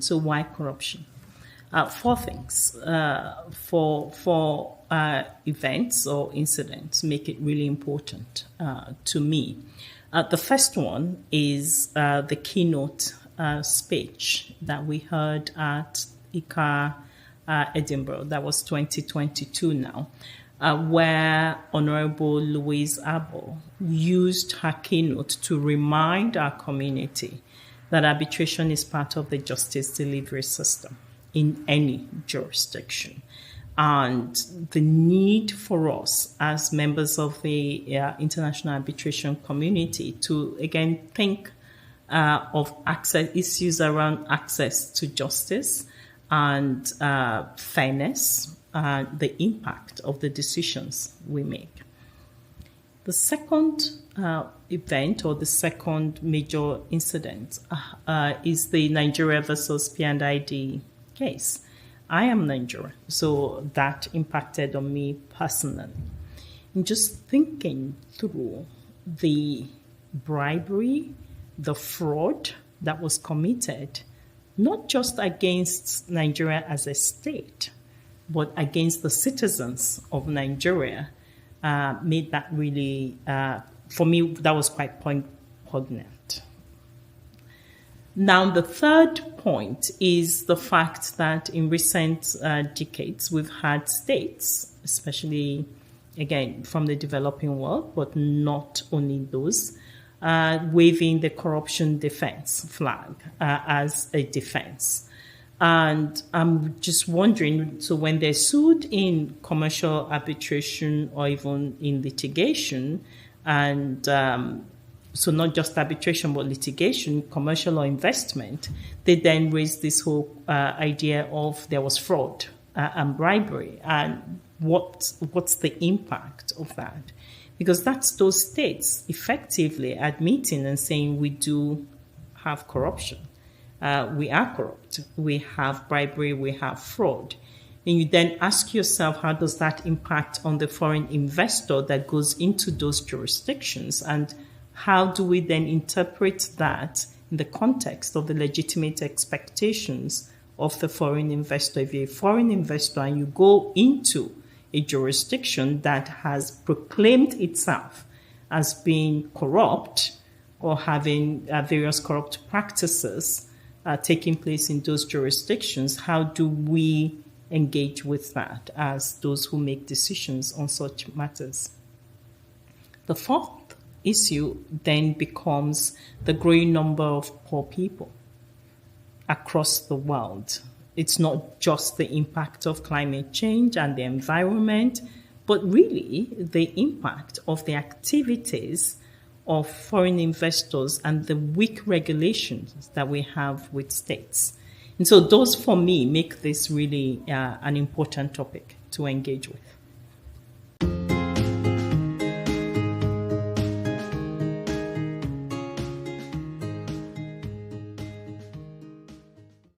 So why corruption? Four things for events or incidents make it really important to me. The first one is the keynote speech that we heard at ICA Edinburgh. That was 2022 now, where Honorable Louise Arbour used her keynote to remind our community that arbitration is part of the justice delivery system in any jurisdiction, and the need for us as members of the international arbitration community to, again, think of issues around access to justice and fairness, the impact of the decisions we make. The second event, or the second major incident, is the Nigeria versus P&ID case. I am Nigerian, so that impacted on me personally. And just thinking through the bribery, the fraud that was committed, not just against Nigeria as a state, but against the citizens of Nigeria, made that really, for me, that was quite poignant. Now, the third point is the fact that in recent decades, we've had states, especially, again, from the developing world, but not only those, waving the corruption defense flag as a defense. And I'm just wondering, so when they're sued in commercial arbitration or even in litigation, and so not just arbitration, but litigation, commercial or investment, they then raise this whole idea of there was fraud and bribery, and what's the impact of that? Because that's those states effectively admitting and saying we do have corruption. We are corrupt. We have bribery. We have fraud. And you then ask yourself, how does that impact on the foreign investor that goes into those jurisdictions? And how do we then interpret that in the context of the legitimate expectations of the foreign investor? If you're a foreign investor and you go into a jurisdiction that has proclaimed itself as being corrupt or having various corrupt practices taking place in those jurisdictions, how do we engage with that as those who make decisions on such matters? The fourth issue then becomes the growing number of poor people across the world. It's not just the impact of climate change and the environment, but really the impact of the activities of foreign investors and the weak regulations that we have with states. And so those, for me, make this really an important topic to engage with.